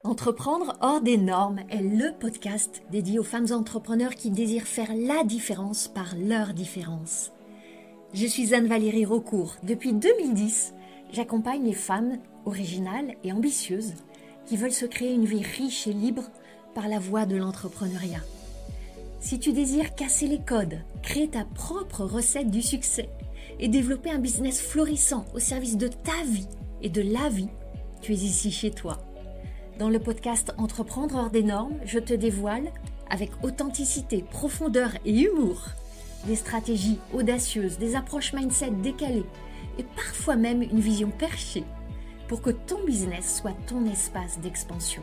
Entreprendre hors des normes est le podcast dédié aux femmes entrepreneurs qui désirent faire la différence par leur différence. Je suis Anne-Valérie Raucourt. Depuis 2010, j'accompagne les femmes originales et ambitieuses qui veulent se créer une vie riche et libre par la voie de l'entrepreneuriat. Si tu désires casser les codes, créer ta propre recette du succès et développer un business florissant au service de ta vie et de la vie, tu es ici chez toi. Dans le podcast Entreprendre hors des normes, je te dévoile, avec authenticité, profondeur et humour, des stratégies audacieuses, des approches mindset décalées et parfois même une vision perchée pour que ton business soit ton espace d'expansion.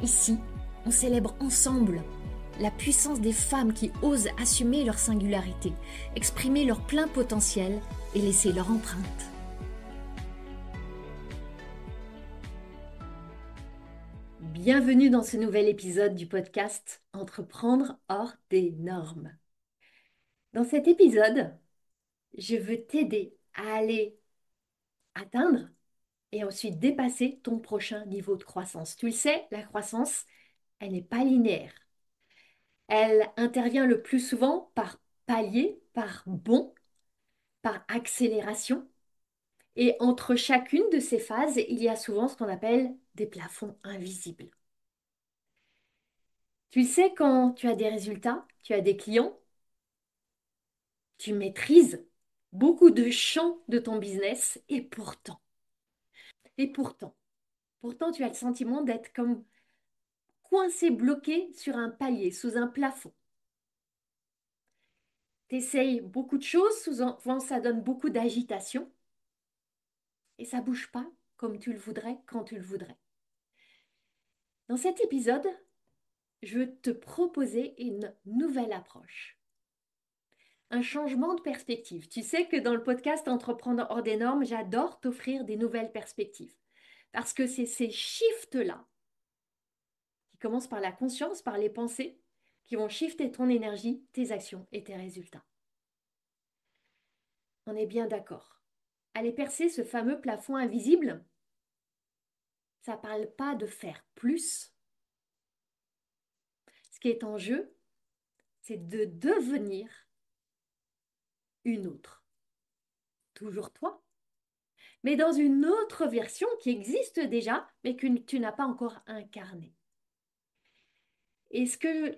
Ici, on célèbre ensemble la puissance des femmes qui osent assumer leur singularité, exprimer leur plein potentiel et laisser leur empreinte. Bienvenue dans ce nouvel épisode du podcast Entreprendre hors des normes. Dans cet épisode, je veux t'aider à aller atteindre et ensuite dépasser ton prochain niveau de croissance. Tu le sais, la croissance, elle n'est pas linéaire. Elle intervient le plus souvent par palier, par bond, par accélération. Et entre chacune de ces phases, il y a souvent ce qu'on appelle des plafonds invisibles. Tu le sais, quand tu as des résultats, tu as des clients, tu maîtrises beaucoup de champs de ton business et pourtant, tu as le sentiment d'être comme coincé, bloqué sur un palier, sous un plafond. Tu essayes beaucoup de choses, souvent ça donne beaucoup d'agitation et ça bouge pas comme tu le voudrais, quand tu le voudrais. Dans cet épisode, je veux te proposer une nouvelle approche. Un changement de perspective. Tu sais que dans le podcast Entreprendre hors des normes, j'adore t'offrir des nouvelles perspectives. Parce que c'est ces shifts-là, qui commencent par la conscience, par les pensées, qui vont shifter ton énergie, tes actions et tes résultats. On est bien d'accord. Aller percer ce fameux plafond invisible, ça ne parle pas de faire plus. Ce qui est en jeu, c'est de devenir une autre. Toujours toi, mais dans une autre version qui existe déjà, mais que tu n'as pas encore incarnée. Et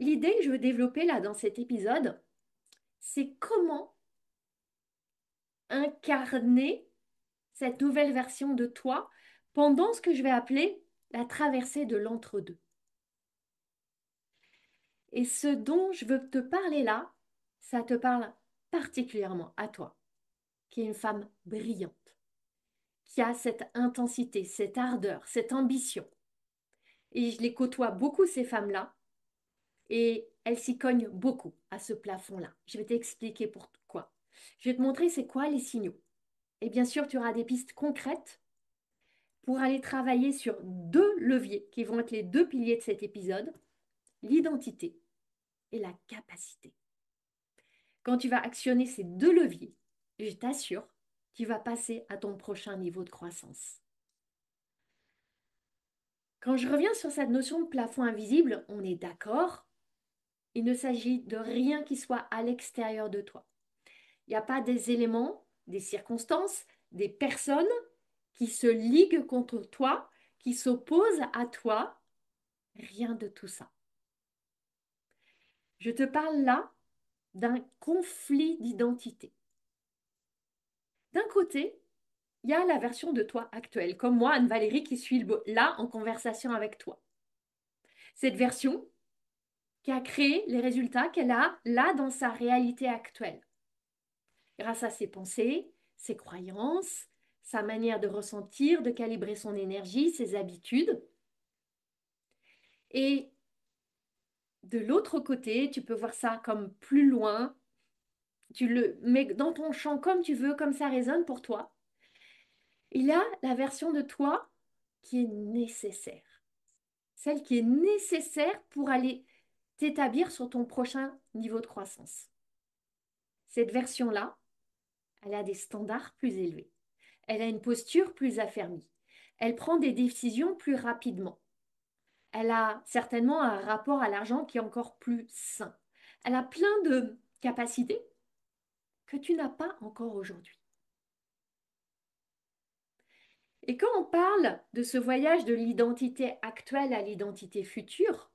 l'idée que je veux développer là dans cet épisode, c'est comment incarner cette nouvelle version de toi pendant ce que je vais appeler la traversée de l'entre-deux. Et ce dont je veux te parler là, ça te parle particulièrement à toi, qui est une femme brillante, qui a cette intensité, cette ardeur, cette ambition. Et je les côtoie beaucoup, ces femmes-là, et elles s'y cognent beaucoup à ce plafond-là. Je vais t'expliquer pourquoi. Je vais te montrer c'est quoi les signaux. Et bien sûr, tu auras des pistes concrètes pour aller travailler sur deux leviers qui vont être les deux piliers de cet épisode, l'identité et la capacité. Quand tu vas actionner ces deux leviers, je t'assure, tu vas passer à ton prochain niveau de croissance. Quand je reviens sur cette notion de plafond invisible, on est d'accord, il ne s'agit de rien qui soit à l'extérieur de toi. Il n'y a pas des éléments, des circonstances, des personnes qui se liguent contre toi, qui s'opposent à toi. Rien de tout ça. Je te parle là d'un conflit d'identité. D'un côté, il y a la version de toi actuelle, comme moi, Anne-Valérie, qui suis là en conversation avec toi. Cette version qui a créé les résultats qu'elle a là dans sa réalité actuelle, grâce à ses pensées, ses croyances, sa manière de ressentir, de calibrer son énergie, ses habitudes. Et de l'autre côté, tu peux voir ça comme plus loin, tu le mets dans ton champ comme tu veux, comme ça résonne pour toi. Il y a la version de toi qui est nécessaire, celle qui est nécessaire pour aller t'établir sur ton prochain niveau de croissance. Cette version-là, elle a des standards plus élevés, elle a une posture plus affermie, elle prend des décisions plus rapidement, Elle a certainement un rapport à l'argent qui est encore plus sain. Elle a plein de capacités que tu n'as pas encore aujourd'hui. Et quand on parle de ce voyage de l'identité actuelle à l'identité future,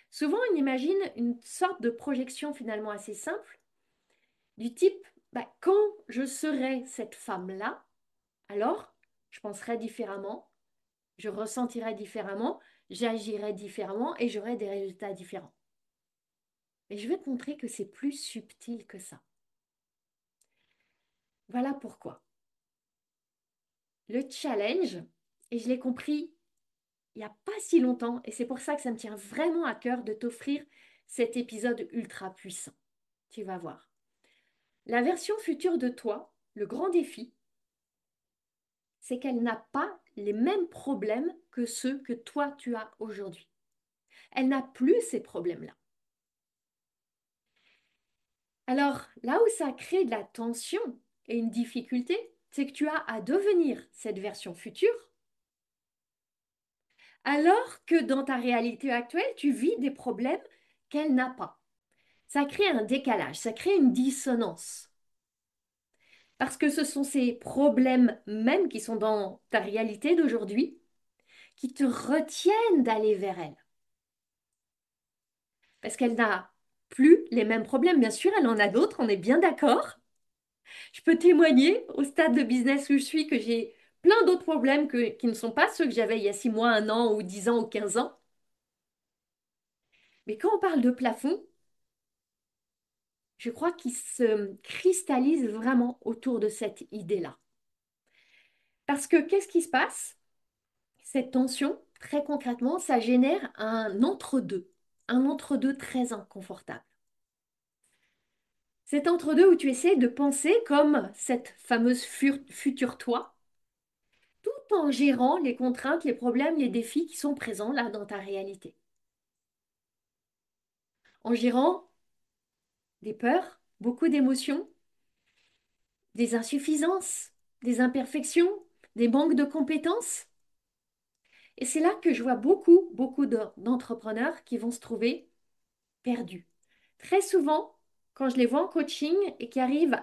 souvent on imagine une sorte de projection finalement assez simple, du type, quand je serai cette femme-là, alors je penserai différemment, je ressentirai différemment, j'agirai différemment et j'aurai des résultats différents. Mais je vais te montrer que c'est plus subtil que ça. Voilà pourquoi. Le challenge, et je l'ai compris il n'y a pas si longtemps, et c'est pour ça que ça me tient vraiment à cœur de t'offrir cet épisode ultra puissant. Tu vas voir. La version future de toi, le grand défi, c'est qu'elle n'a pas les mêmes problèmes que ceux que toi tu as aujourd'hui. Elle n'a plus ces problèmes-là. Alors, là où ça crée de la tension et une difficulté, c'est que tu as à devenir cette version future, alors que dans ta réalité actuelle, tu vis des problèmes qu'elle n'a pas. Ça crée un décalage, ça crée une dissonance. Parce que ce sont ces problèmes même qui sont dans ta réalité d'aujourd'hui qui te retiennent d'aller vers elle. Parce qu'elle n'a plus les mêmes problèmes. Bien sûr, elle en a d'autres, on est bien d'accord. Je peux témoigner au stade de business où je suis que j'ai plein d'autres problèmes qui ne sont pas ceux que j'avais il y a 6 mois, 1 an ou 10 ans ou 15 ans. Mais quand on parle de plafond, je crois qu'il se cristallise vraiment autour de cette idée-là. Parce que qu'est-ce qui se passe? Cette tension, très concrètement, ça génère un entre-deux très inconfortable. Cet entre-deux où tu essaies de penser comme cette fameuse future toi, tout en gérant les contraintes, les problèmes, les défis qui sont présents là dans ta réalité. En gérant des peurs, beaucoup d'émotions, des insuffisances, des imperfections, des manques de compétences. Et c'est là que je vois beaucoup d'entrepreneurs qui vont se trouver perdus. Très souvent, quand je les vois en coaching et qui arrivent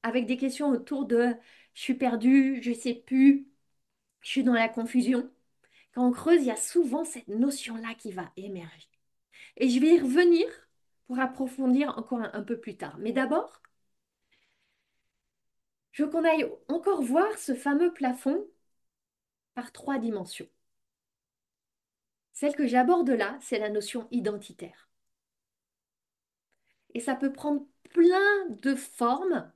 avec des questions autour de je suis perdu, je ne sais plus, je suis dans la confusion, quand on creuse, il y a souvent cette notion-là qui va émerger. Et je vais y revenir pour approfondir encore un peu plus tard. Mais d'abord, je veux qu'on aille encore voir ce fameux plafond par 3 dimensions. Celle que j'aborde là, c'est la notion identitaire. Et ça peut prendre plein de formes,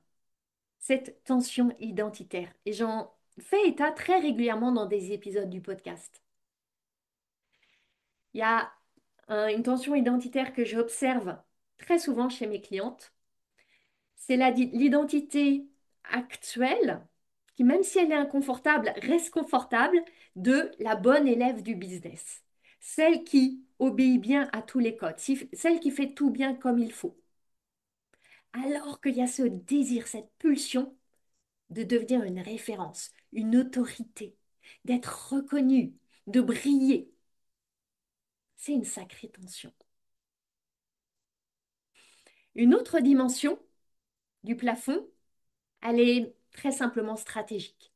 cette tension identitaire. Et j'en fais état très régulièrement dans des épisodes du podcast. Il y a une tension identitaire que j'observe très souvent chez mes clientes. C'est l'identité actuelle qui, même si elle est inconfortable, reste confortable de la bonne élève du business. Celle qui obéit bien à tous les codes, celle qui fait tout bien comme il faut. Alors qu'il y a ce désir, cette pulsion de devenir une référence, une autorité, d'être reconnue, de briller. C'est une sacrée tension. Une autre dimension du plafond, elle est très simplement stratégique.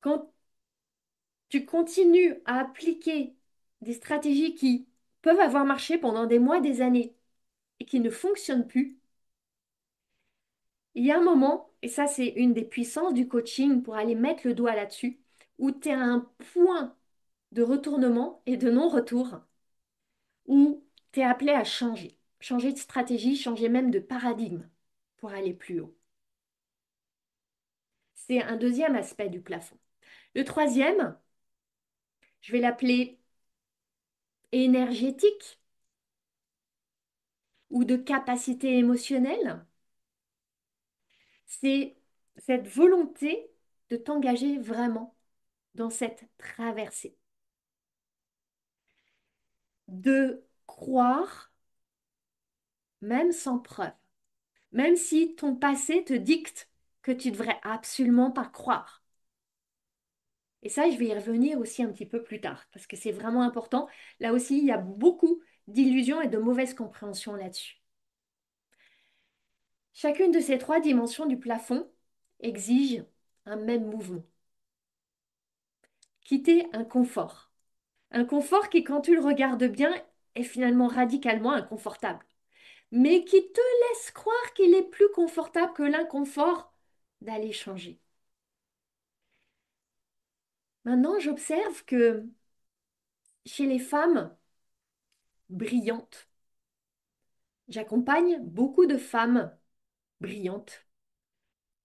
Quand tu continues à appliquer des stratégies qui peuvent avoir marché pendant des mois, des années, et qui ne fonctionnent plus, il y a un moment, et ça c'est une des puissances du coaching pour aller mettre le doigt là-dessus, où tu es à un point de retournement et de non-retour, où tu es appelé à changer, changer de stratégie, changer même de paradigme pour aller plus haut. C'est un deuxième aspect du plafond. Le troisième, je vais l'appeler énergétique ou de capacité émotionnelle. C'est cette volonté de t'engager vraiment dans cette traversée, de croire même sans preuve, même si ton passé te dicte que tu devrais absolument pas croire. Et ça, je vais y revenir aussi un petit peu plus tard, parce que c'est vraiment important. Là aussi, il y a beaucoup d'illusions et de mauvaises compréhensions là-dessus. Chacune de ces trois dimensions du plafond exige un même mouvement. Quitter un confort. Un confort qui, quand tu le regardes bien, est finalement radicalement inconfortable, mais qui te laisse croire qu'il est plus confortable que l'inconfort d'aller changer. Maintenant, j'observe que chez les femmes brillantes, j'accompagne beaucoup de femmes brillantes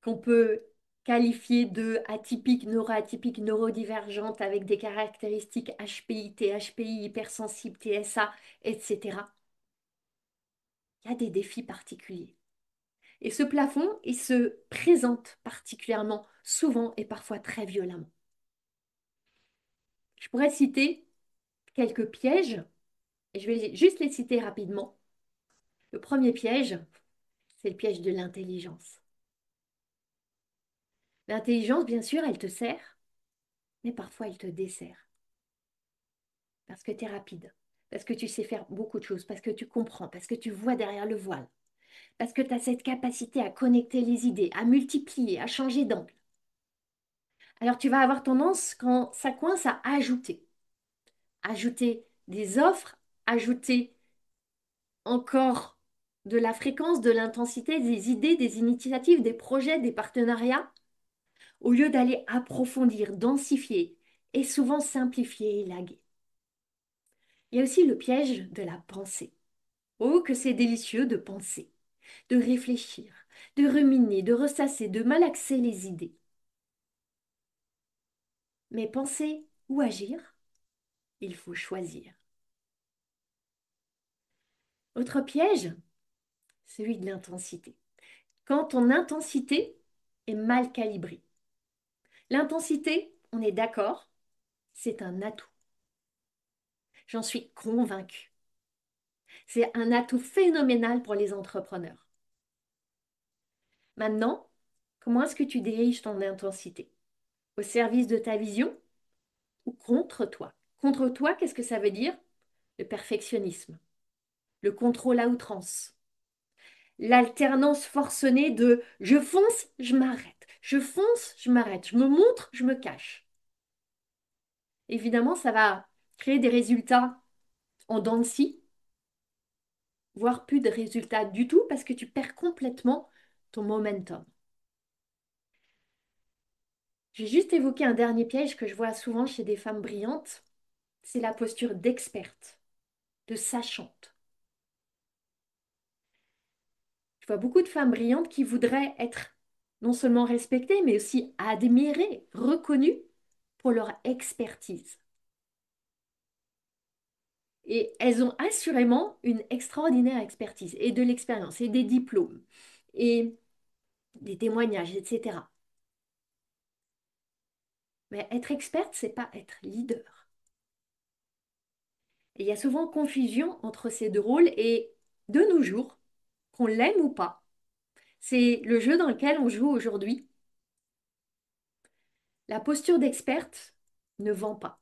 qu'on peut qualifier de atypiques, neuroatypiques, neurodivergentes avec des caractéristiques HPI, THPI, hypersensibles, TSA, etc. Il y a des défis particuliers. Et ce plafond, il se présente particulièrement souvent et parfois très violemment. Je pourrais citer quelques pièges, et je vais juste les citer rapidement. Le premier piège, c'est le piège de l'intelligence. L'intelligence, bien sûr, elle te sert, mais parfois elle te dessert. Parce que tu es rapide, parce que tu sais faire beaucoup de choses, parce que tu comprends, parce que tu vois derrière le voile, parce que tu as cette capacité à connecter les idées, à multiplier, à changer d'angle. Alors tu vas avoir tendance, quand ça coince, à ajouter. Ajouter des offres, ajouter encore de la fréquence, de l'intensité, des idées, des initiatives, des projets, des partenariats, au lieu d'aller approfondir, densifier et souvent simplifier et élaguer. Il y a aussi le piège de la pensée. Oh, que c'est délicieux de penser, de réfléchir, de ruminer, de ressasser, de malaxer les idées. Mais penser ou agir, il faut choisir. Autre piège, celui de l'intensité. Quand ton intensité est mal calibrée. L'intensité, on est d'accord, c'est un atout. J'en suis convaincue. C'est un atout phénoménal pour les entrepreneurs. Maintenant, comment est-ce que tu diriges ton intensité? Au service de ta vision ou contre toi? Contre toi, qu'est-ce que ça veut dire? Le perfectionnisme, le contrôle à outrance, l'alternance forcenée de je fonce, je m'arrête, je fonce, je m'arrête, je me montre, je me cache. Évidemment, ça va créer des résultats en dents de scie, voire plus de résultats du tout parce que tu perds complètement ton momentum. J'ai juste évoqué un dernier piège que je vois souvent chez des femmes brillantes, c'est la posture d'experte, de sachante. Je vois beaucoup de femmes brillantes qui voudraient être non seulement respectées, mais aussi admirées, reconnues pour leur expertise. Et elles ont assurément une extraordinaire expertise et de l'expérience et des diplômes et des témoignages, etc. Mais être experte, c'est pas être leader. Et il y a souvent confusion entre ces deux rôles et de nos jours, qu'on l'aime ou pas, c'est le jeu dans lequel on joue aujourd'hui. La posture d'experte ne vend pas.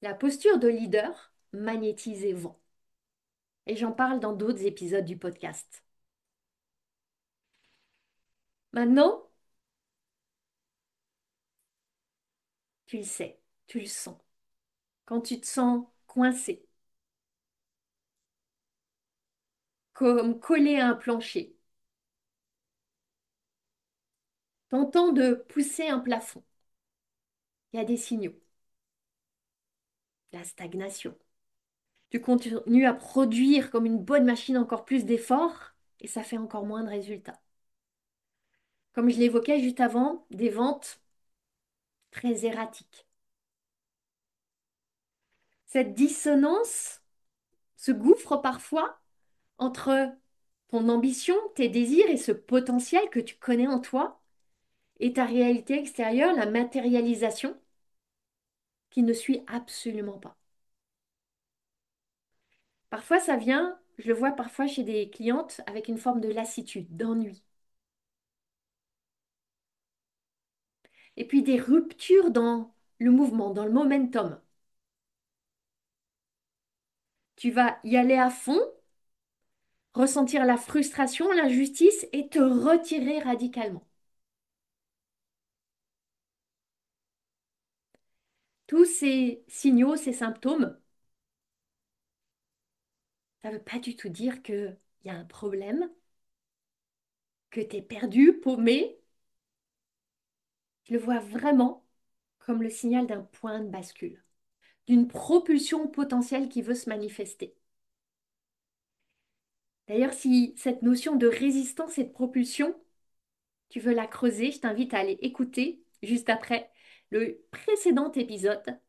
La posture de leader magnétise et vend. Et j'en parle dans d'autres épisodes du podcast. Maintenant, tu le sais, tu le sens. Quand tu te sens coincé, comme collé à un plancher, tentant de pousser un plafond, il y a des signaux. La stagnation. Tu continues à produire comme une bonne machine encore plus d'efforts et ça fait encore moins de résultats. Comme je l'évoquais juste avant, des ventes très erratiques. Cette dissonance se gouffre parfois entre ton ambition, tes désirs et ce potentiel que tu connais en toi et ta réalité extérieure, la matérialisation qui ne suit absolument pas. Parfois, ça vient, je le vois parfois chez des clientes avec une forme de lassitude, d'ennui. Et puis des ruptures dans le mouvement, dans le momentum. Tu vas y aller à fond, ressentir la frustration, l'injustice et te retirer radicalement. Tous ces signaux, ces symptômes, ça ne veut pas du tout dire qu'il y a un problème, que tu es perdu, paumé. Je le vois vraiment comme le signal d'un point de bascule, d'une propulsion potentielle qui veut se manifester. D'ailleurs, si cette notion de résistance et de propulsion, tu veux la creuser, je t'invite à aller écouter juste après le précédent épisode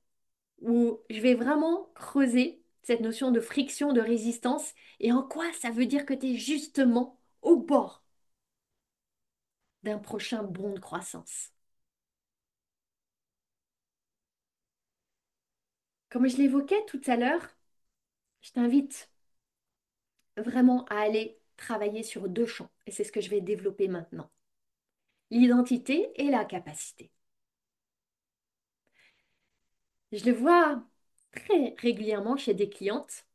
où je vais vraiment creuser cette notion de friction, de résistance et en quoi ça veut dire que tu es justement au bord d'un prochain bond de croissance. Comme je l'évoquais tout à l'heure, je t'invite vraiment à aller travailler sur deux champs et c'est ce que je vais développer maintenant. L'identité et la capacité. Je le vois très régulièrement chez des clientes.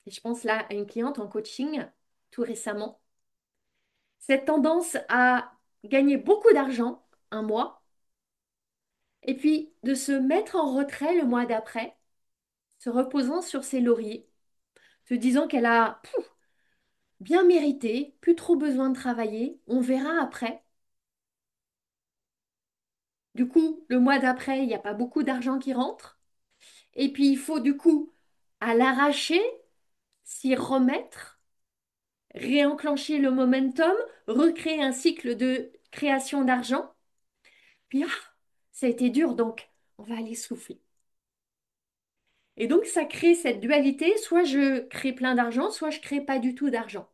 Et je pense là à une cliente en coaching tout récemment. Cette tendance à gagner beaucoup d'argent un mois et puis de se mettre en retrait le mois d'après, se reposant sur ses lauriers, se disant qu'elle a bien mérité, plus trop besoin de travailler, on verra après. Du coup, le mois d'après, il n'y a pas beaucoup d'argent qui rentre. Et puis, il faut du coup, à l'arracher, s'y remettre, réenclencher le momentum, recréer un cycle de création d'argent. Puis, ça a été dur, donc on va aller souffler. Et donc, ça crée cette dualité, soit je crée plein d'argent, soit je crée pas du tout d'argent.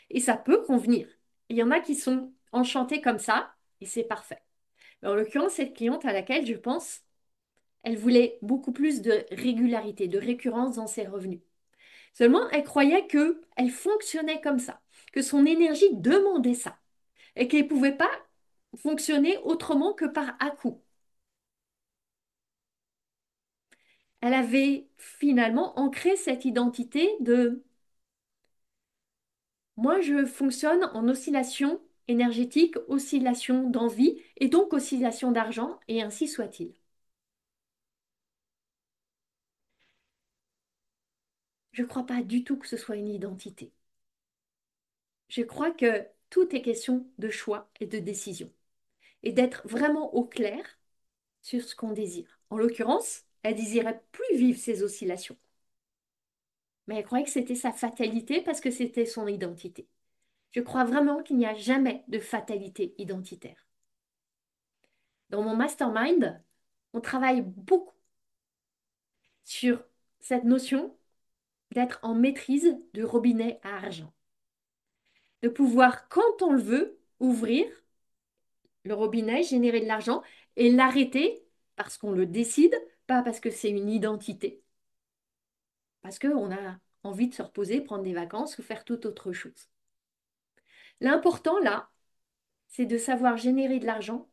Et ça peut convenir. Il y en a qui sont enchantés comme ça, et c'est parfait. Mais en l'occurrence, cette cliente à laquelle je pense, elle voulait beaucoup plus de régularité, de récurrence dans ses revenus. Seulement, elle croyait que elle fonctionnait comme ça, que son énergie demandait ça, et qu'elle ne pouvait pas fonctionner autrement que par à-coup. Elle avait finalement ancré cette identité de moi, je fonctionne en oscillation énergétique, oscillation d'envie et donc oscillation d'argent, et ainsi soit-il. Je ne crois pas du tout que ce soit une identité. Je crois que tout est question de choix et de décision, et d'être vraiment au clair sur ce qu'on désire. En l'occurrence, elle désirait plus vivre ces oscillations, mais elle croyait que c'était sa fatalité parce que c'était son identité. Je crois vraiment qu'il n'y a jamais de fatalité identitaire. Dans mon mastermind, on travaille beaucoup sur cette notion d'être en maîtrise du robinet à argent, de pouvoir, quand on le veut, ouvrir le robinet, générer de l'argent et l'arrêter parce qu'on le décide, pas parce que c'est une identité, parce qu'on a envie de se reposer, prendre des vacances ou faire toute autre chose. L'important là, c'est de savoir générer de l'argent,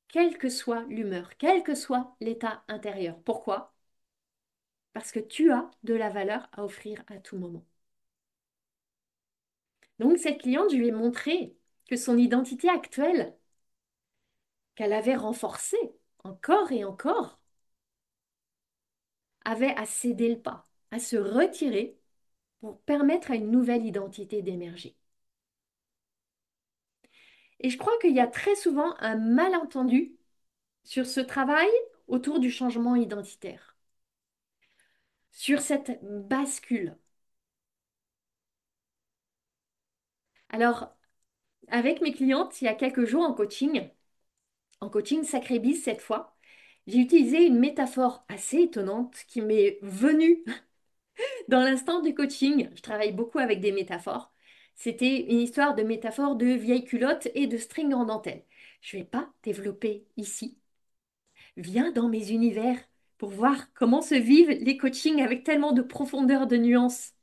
quelle que soit l'humeur, quel que soit l'état intérieur. Pourquoi? Parce que tu as de la valeur à offrir à tout moment. Donc cette cliente, je lui ai montré que son identité actuelle, qu'elle avait renforcée encore et encore, avait à céder le pas, à se retirer pour permettre à une nouvelle identité d'émerger. Et je crois qu'il y a très souvent un malentendu sur ce travail autour du changement identitaire, sur cette bascule. Alors, avec mes clientes, il y a quelques jours en coaching Sacré Bise cette fois, j'ai utilisé une métaphore assez étonnante qui m'est venue dans l'instant du coaching. Je travaille beaucoup avec des métaphores. C'était une histoire de métaphore de vieille culotte et de string en dentelle. Je ne vais pas développer ici. Viens dans mes univers pour voir comment se vivent les coachings avec tellement de profondeur, de nuances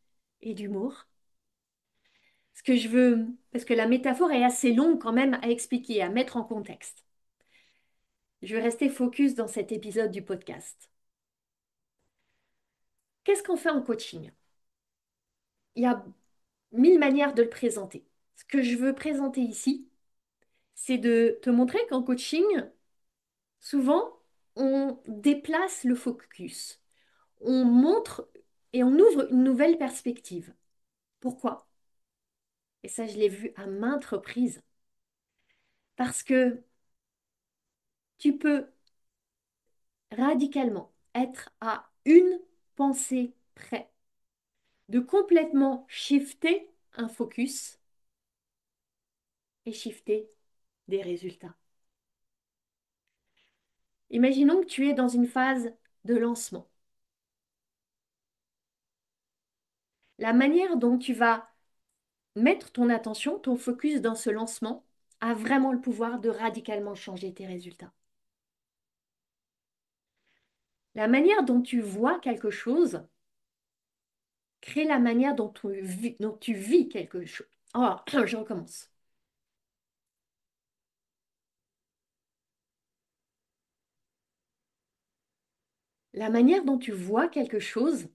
et d'humour. Ce que je veux, parce que la métaphore est assez longue quand même à expliquer, à mettre en contexte. Je vais rester focus dans cet épisode du podcast. Qu'est-ce qu'on fait en coaching? Il y a mille manières de le présenter. Ce que je veux présenter ici, c'est de te montrer qu'en coaching, souvent, on déplace le focus. On montre et on ouvre une nouvelle perspective. Pourquoi? Et ça, je l'ai vu à maintes reprises. Parce que tu peux radicalement être à une pensée près de complètement shifter un focus et shifter des résultats. Imaginons que tu es dans une phase de lancement. La manière dont tu vas mettre ton attention, ton focus dans ce lancement a vraiment le pouvoir de radicalement changer tes résultats. La manière dont tu vois quelque chose crée la manière dont tu vis quelque chose. Oh, je recommence. La manière dont tu vois quelque chose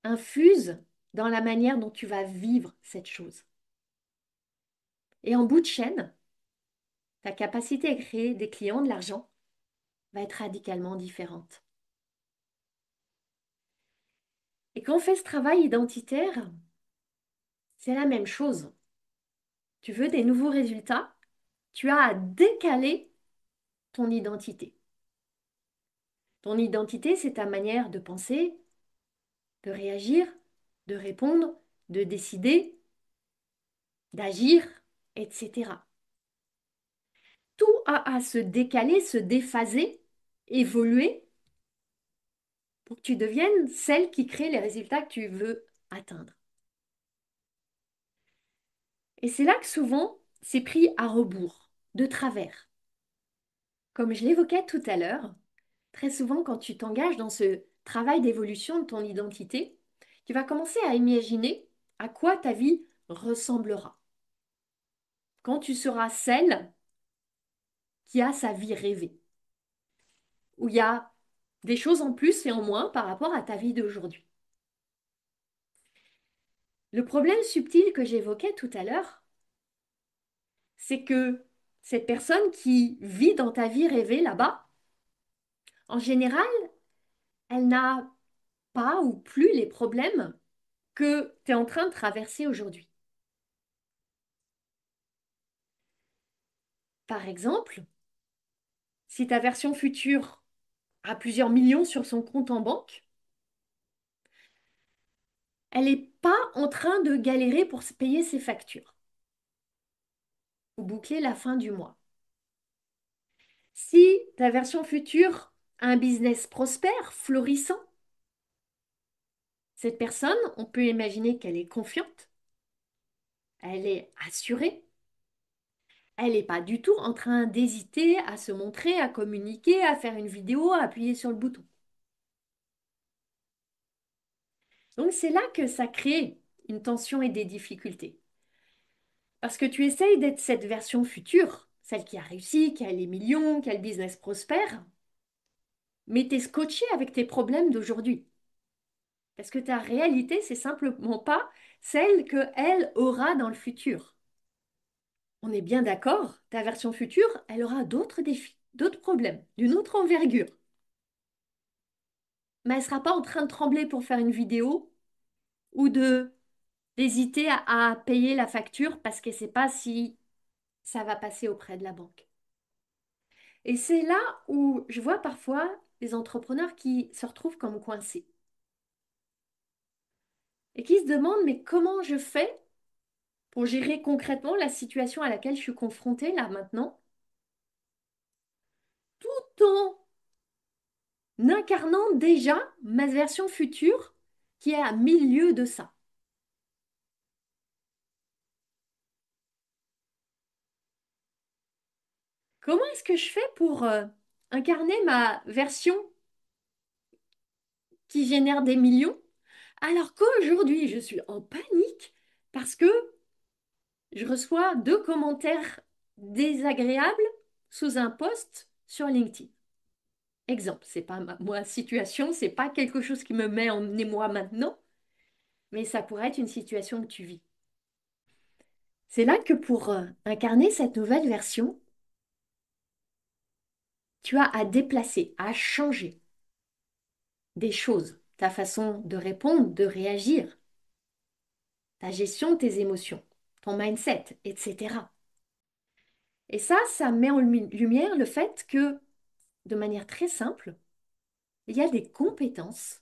infuse dans la manière dont tu vas vivre cette chose. Et en bout de chaîne, ta capacité à créer des clients, de l'argent, va être radicalement différente. Et quand on fait ce travail identitaire, c'est la même chose. Tu veux des nouveaux résultats, tu as à décaler ton identité. Ton identité, c'est ta manière de penser, de réagir, de répondre, de décider, d'agir, etc. Tout a à se décaler, se déphaser, évoluer pour que tu deviennes celle qui crée les résultats que tu veux atteindre. Et c'est là que souvent, c'est pris à rebours, de travers. Comme je l'évoquais tout à l'heure, très souvent quand tu t'engages dans ce travail d'évolution de ton identité, tu vas commencer à imaginer à quoi ta vie ressemblera. Quand tu seras celle qui a sa vie rêvée, où il y a des choses en plus et en moins par rapport à ta vie d'aujourd'hui. Le problème subtil que j'évoquais tout à l'heure, c'est que cette personne qui vit dans ta vie rêvée là-bas, en général, elle n'a pas ou plus les problèmes que tu es en train de traverser aujourd'hui. Par exemple, si ta version future a plusieurs millions sur son compte en banque, elle n'est pas en train de galérer pour se payer ses factures ou boucler la fin du mois. Si ta version future a un business prospère, florissant, cette personne, on peut imaginer qu'elle est confiante, elle est assurée, elle n'est pas du tout en train d'hésiter à se montrer, à communiquer, à faire une vidéo, à appuyer sur le bouton. Donc c'est là que ça crée une tension et des difficultés. Parce que tu essayes d'être cette version future, celle qui a réussi, qui a les millions, qui a le business prospère, mais tu es scotché avec tes problèmes d'aujourd'hui. Parce que ta réalité, c'est simplement pas celle qu'elle aura dans le futur. On est bien d'accord, ta version future, elle aura d'autres défis, d'autres problèmes, d'une autre envergure. Mais elle ne sera pas en train de trembler pour faire une vidéo ou de d'hésiter à payer la facture parce qu'elle ne sait pas si ça va passer auprès de la banque. Et c'est là où je vois parfois des entrepreneurs qui se retrouvent comme coincés et qui se demandent mais comment je fais pour gérer concrètement la situation à laquelle je suis confrontée là maintenant, tout en incarnant déjà ma version future qui est à milieu de ça. Comment est-ce que je fais pour incarner ma version qui génère des millions alors qu'aujourd'hui je suis en panique parce que je reçois deux commentaires désagréable sous un post sur LinkedIn. Exemple, c'est pas moi situation, c'est pas quelque chose qui me met en émoi maintenant, mais ça pourrait être une situation que tu vis. C'est là que pour incarner cette nouvelle version, tu as à déplacer, à changer des choses, ta façon de répondre, de réagir, ta gestion de tes émotions, ton mindset, etc. Et ça met en lumière le fait que, de manière très simple, il y a des compétences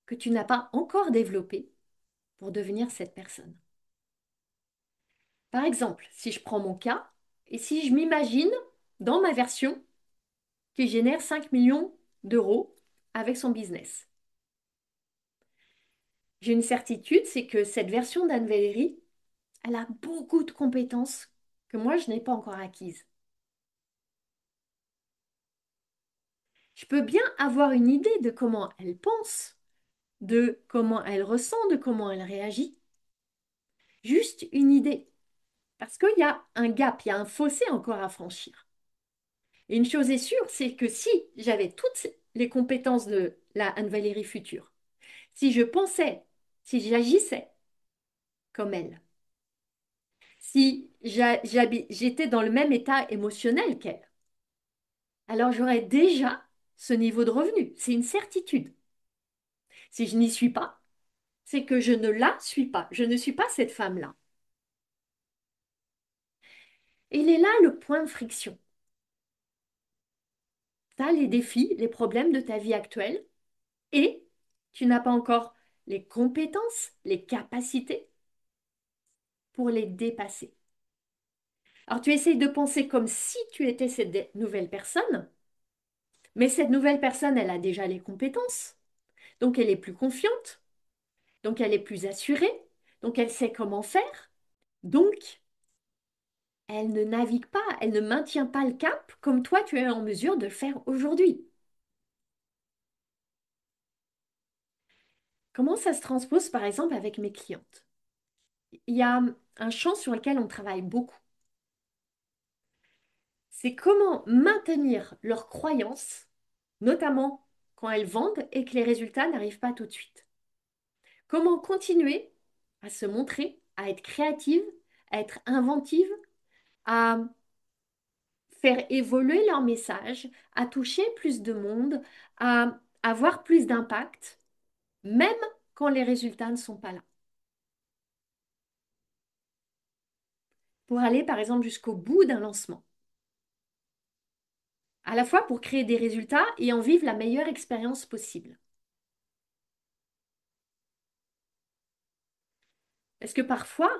que tu n'as pas encore développées pour devenir cette personne. Par exemple, si je prends mon cas, et si je m'imagine dans ma version qui génère 5 millions d'euros avec son business. J'ai une certitude, c'est que cette version d'Anne-Valérie, elle a beaucoup de compétences que moi, je n'ai pas encore acquises. Je peux bien avoir une idée de comment elle pense, de comment elle ressent, de comment elle réagit. Juste une idée. Parce qu'il y a un gap, il y a un fossé encore à franchir. Et une chose est sûre, c'est que si j'avais toutes les compétences de la Anne-Valérie future, si je pensais, si j'agissais comme elle, si j'étais dans le même état émotionnel qu'elle, alors j'aurais déjà ce niveau de revenu. C'est une certitude. Si je n'y suis pas, c'est que je ne la suis pas. Je ne suis pas cette femme-là. Et il est là le point de friction. Tu as les défis, les problèmes de ta vie actuelle et tu n'as pas encore les compétences, les capacités pour les dépasser. Alors tu essayes de penser comme si tu étais cette nouvelle personne, mais cette nouvelle personne, elle a déjà les compétences, donc elle est plus confiante, donc elle est plus assurée, donc elle sait comment faire, donc elle ne navigue pas, elle ne maintient pas le cap comme toi tu es en mesure de le faire aujourd'hui. Comment ça se transpose par exemple avec mes clientes? Il y a un champ sur lequel on travaille beaucoup. C'est comment maintenir leurs croyances, notamment quand elles vendent et que les résultats n'arrivent pas tout de suite. Comment continuer à se montrer, à être créative, à être inventive, à faire évoluer leur message, à toucher plus de monde, à avoir plus d'impact, même quand les résultats ne sont pas là. Pour aller, par exemple, jusqu'au bout d'un lancement. À la fois pour créer des résultats et en vivre la meilleure expérience possible. Parce que parfois,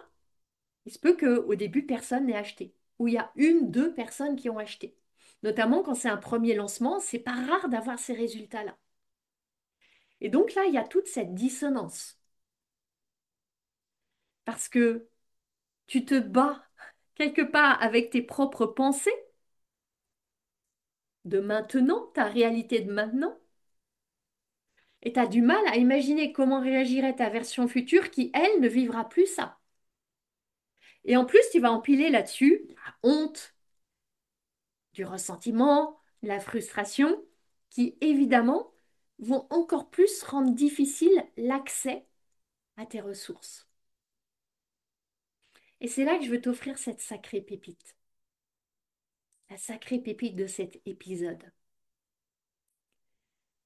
il se peut qu'au début, personne n'ait acheté. Ou il y a une, deux personnes qui ont acheté. Notamment quand c'est un premier lancement, c'est pas rare d'avoir ces résultats-là. Et donc là, il y a toute cette dissonance. Parce que tu te bats quelque part avec tes propres pensées de maintenant, ta réalité de maintenant, et tu as du mal à imaginer comment réagirait ta version future qui, elle, ne vivra plus ça. Et en plus, tu vas empiler là-dessus la honte, du ressentiment, la frustration, qui, évidemment, vont encore plus rendre difficile l'accès à tes ressources. Et c'est là que je veux t'offrir cette sacrée pépite, la sacrée pépite de cet épisode.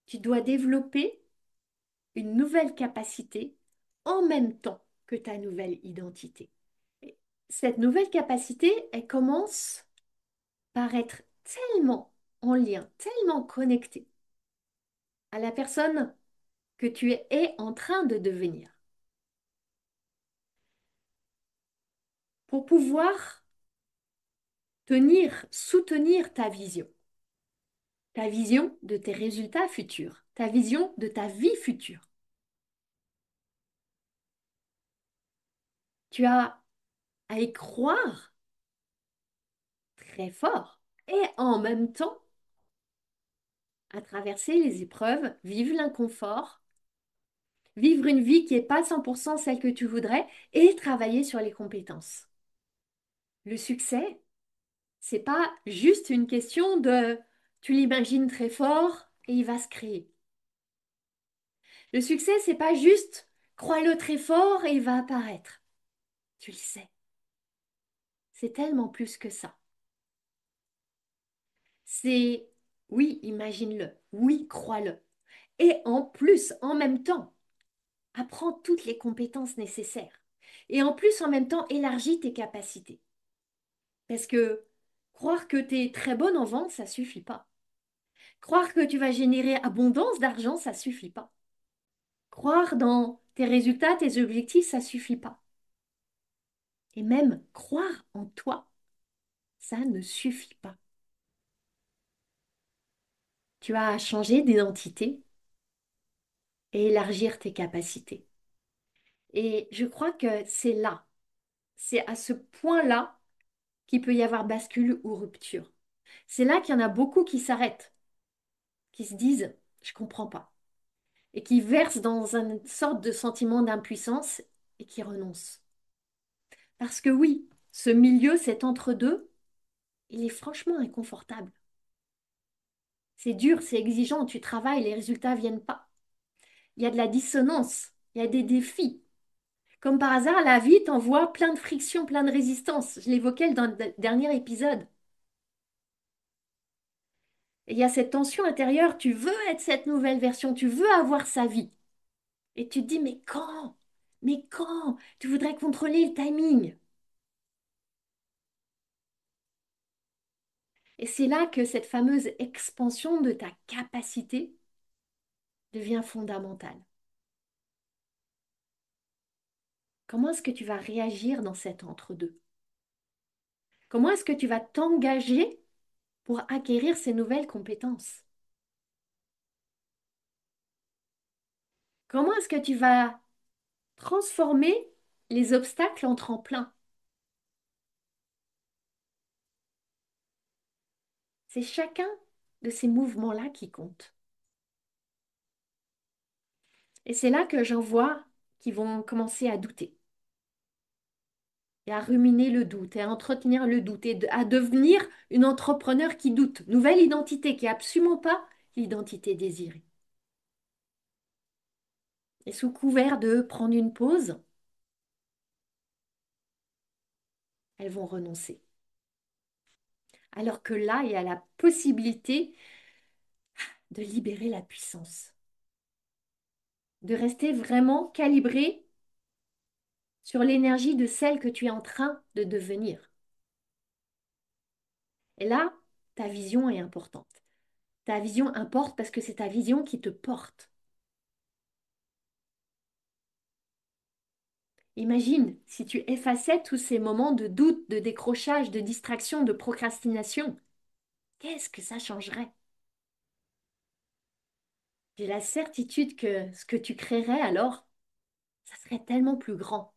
Tu dois développer une nouvelle capacité en même temps que ta nouvelle identité. Et cette nouvelle capacité, elle commence par être tellement en lien, tellement connectée à la personne que tu es en train de devenir. Pour pouvoir soutenir ta vision de tes résultats futurs, ta vision de ta vie future. Tu as à y croire très fort et en même temps à traverser les épreuves, vivre l'inconfort, vivre une vie qui n'est pas 100% celle que tu voudrais et travailler sur les compétences. Le succès, c'est pas juste une question de tu l'imagines très fort et il va se créer. Le succès, c'est pas juste crois-le très fort et il va apparaître. Tu le sais. C'est tellement plus que ça. C'est oui, imagine-le. Oui, crois-le. Et en plus, en même temps, apprends toutes les compétences nécessaires. Et en plus, en même temps, élargis tes capacités. Parce que croire que tu es très bonne en vente, ça suffit pas. Croire que tu vas générer abondance d'argent, ça suffit pas. Croire dans tes résultats, tes objectifs, ça suffit pas. Et même croire en toi, ça ne suffit pas. Tu as changer d'identité et élargir tes capacités. Et je crois que c'est là, c'est à ce point-là qu'il peut y avoir bascule ou rupture. C'est là qu'il y en a beaucoup qui s'arrêtent, qui se disent, je comprends pas, et qui versent dans une sorte de sentiment d'impuissance et qui renoncent. Parce que oui, ce milieu, cet entre-deux, il est franchement inconfortable. C'est dur, c'est exigeant, tu travailles, les résultats viennent pas. Il y a de la dissonance, il y a des défis. Comme par hasard, la vie t'envoie plein de frictions, plein de résistances. Je l'évoquais dans le dernier épisode. Et il y a cette tension intérieure, tu veux être cette nouvelle version, tu veux avoir sa vie. Et tu te dis, mais quand? Mais quand? Tu voudrais contrôler le timing. Et c'est là que cette fameuse expansion de ta capacité devient fondamentale. Comment est-ce que tu vas réagir dans cet entre-deux? Comment est-ce que tu vas t'engager pour acquérir ces nouvelles compétences? Comment est-ce que tu vas transformer les obstacles en tremplin? C'est chacun de ces mouvements-là qui compte. Et c'est là que j'en vois qui vont commencer à douter et à ruminer le doute et à entretenir le doute et à devenir une entrepreneur qui doute. Nouvelle identité qui n'est absolument pas l'identité désirée. Et sous couvert de prendre une pause, elles vont renoncer. Alors que là, il y a la possibilité de libérer la puissance, de rester vraiment calibré sur l'énergie de celle que tu es en train de devenir. Et là, ta vision est importante. Ta vision importe parce que c'est ta vision qui te porte. Imagine si tu effaçais tous ces moments de doute, de décrochage, de distraction, de procrastination. Qu'est-ce que ça changerait? J'ai la certitude que ce que tu créerais alors, ça serait tellement plus grand.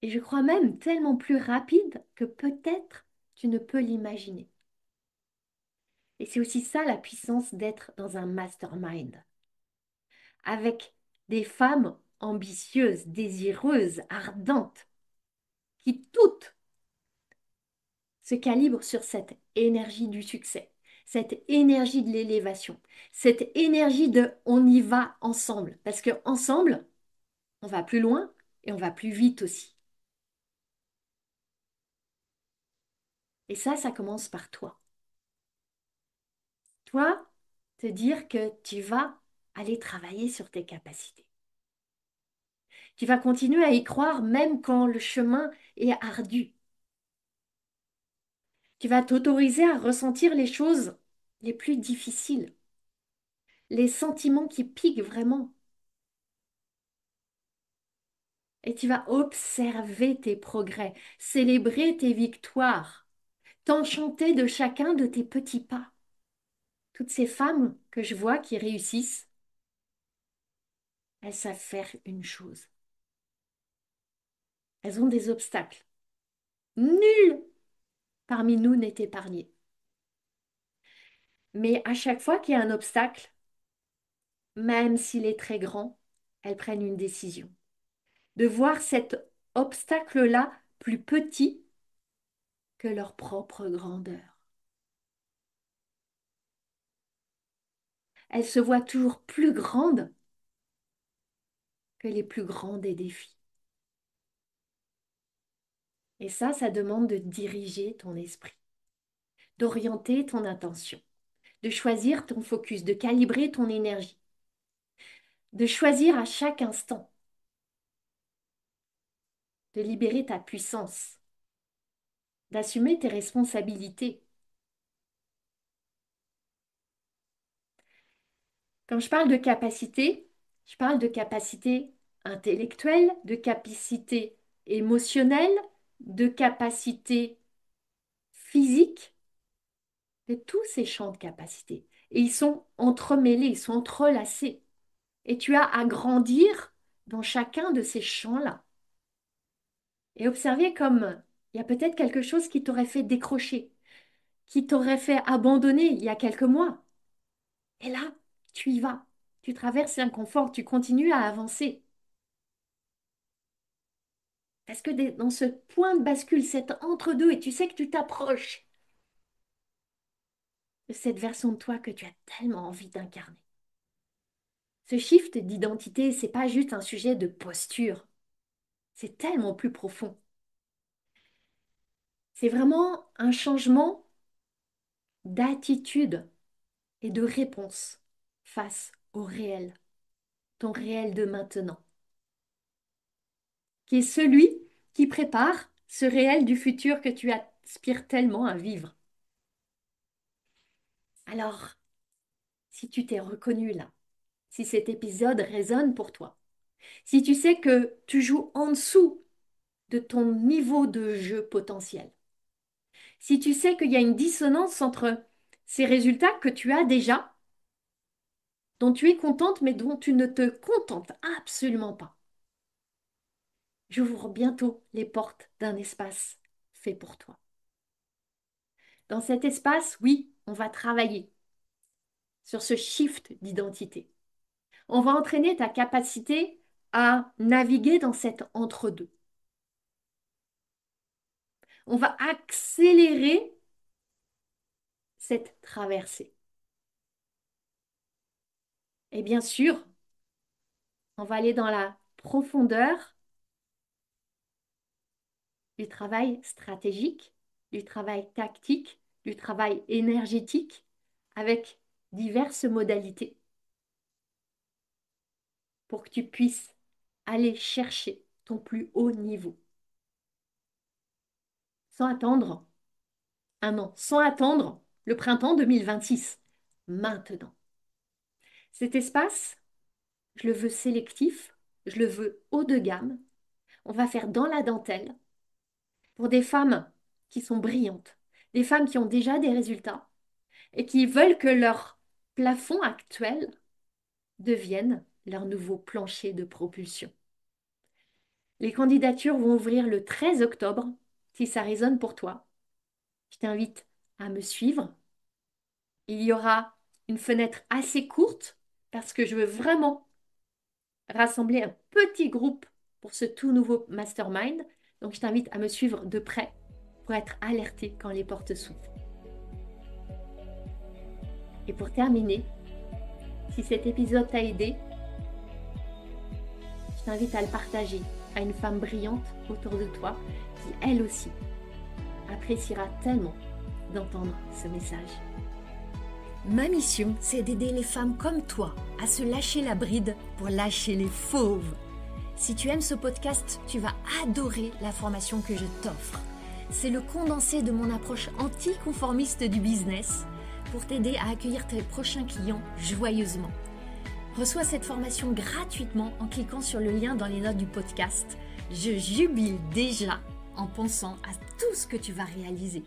Et je crois même tellement plus rapide que peut-être tu ne peux l'imaginer. Et c'est aussi ça la puissance d'être dans un mastermind, avec des femmes ambitieuses, désireuses, ardentes, qui toutes se calibrent sur cette énergie du succès, cette énergie de l'élévation, cette énergie de on y va ensemble, parce que ensemble, on va plus loin et on va plus vite aussi. Et ça commence par toi. Toi, te dire que tu vas aller travailler sur tes capacités. Tu vas continuer à y croire même quand le chemin est ardu. Tu vas t'autoriser à ressentir les choses les plus difficiles, les sentiments qui piquent vraiment. Et tu vas observer tes progrès, célébrer tes victoires, t'enchanter de chacun de tes petits pas. Toutes ces femmes que je vois qui réussissent, elles savent faire une chose. Elles ont des obstacles. Nul parmi nous n'est épargné. Mais à chaque fois qu'il y a un obstacle, même s'il est très grand, elles prennent une décision. De voir cet obstacle-là plus petit que leur propre grandeur. Elles se voient toujours plus grandes que les plus grands des défis. Et ça demande de diriger ton esprit, d'orienter ton attention, de choisir ton focus, de calibrer ton énergie, de choisir à chaque instant, de libérer ta puissance, d'assumer tes responsabilités. Quand je parle de capacité intellectuelle, de capacité émotionnelle, de capacité physique, de tous ces champs de capacité. Et ils sont entremêlés, ils sont entrelacés. Et tu as à grandir dans chacun de ces champs-là. Et observer comme il y a peut-être quelque chose qui t'aurait fait décrocher, qui t'aurait fait abandonner il y a quelques mois. Et là, tu y vas. Tu traverses l'inconfort, tu continues à avancer. Parce que dans ce point de bascule, cet entre-deux, et tu sais que tu t'approches de cette version de toi que tu as tellement envie d'incarner. Ce shift d'identité, c'est pas juste un sujet de posture, c'est tellement plus profond. C'est vraiment un changement d'attitude et de réponse face au réel, ton réel de maintenant, qui est celui qui prépare ce réel du futur que tu aspires tellement à vivre. Alors, si tu t'es reconnu là, si cet épisode résonne pour toi, si tu sais que tu joues en dessous de ton niveau de jeu potentiel, si tu sais qu'il y a une dissonance entre ces résultats que tu as déjà, dont tu es contente mais dont tu ne te contentes absolument pas, j'ouvre bientôt les portes d'un espace fait pour toi. Dans cet espace, oui, on va travailler sur ce shift d'identité. On va entraîner ta capacité à naviguer dans cet entre-deux. On va accélérer cette traversée. Et bien sûr, on va aller dans la profondeur du travail stratégique, du travail tactique, du travail énergétique, avec diverses modalités pour que tu puisses aller chercher ton plus haut niveau. Sans attendre un an, sans attendre le printemps 2026. Maintenant. Cet espace, je le veux sélectif, je le veux haut de gamme. On va faire dans la dentelle pour des femmes qui sont brillantes, des femmes qui ont déjà des résultats et qui veulent que leur plafond actuel devienne leur nouveau plancher de propulsion. Les candidatures vont ouvrir le 13 octobre, si ça résonne pour toi. Je t'invite à me suivre. Il y aura une fenêtre assez courte parce que je veux vraiment rassembler un petit groupe pour ce tout nouveau mastermind. Donc, je t'invite à me suivre de près pour être alerté quand les portes s'ouvrent. Et pour terminer, si cet épisode t'a aidé, je t'invite à le partager à une femme brillante autour de toi qui, elle aussi, appréciera tellement d'entendre ce message. Ma mission, c'est d'aider les femmes comme toi à se lâcher la bride pour lâcher les fauves. Si tu aimes ce podcast, tu vas adorer la formation que je t'offre. C'est le condensé de mon approche anticonformiste du business pour t'aider à accueillir tes prochains clients joyeusement. Reçois cette formation gratuitement en cliquant sur le lien dans les notes du podcast. Je jubile déjà en pensant à tout ce que tu vas réaliser.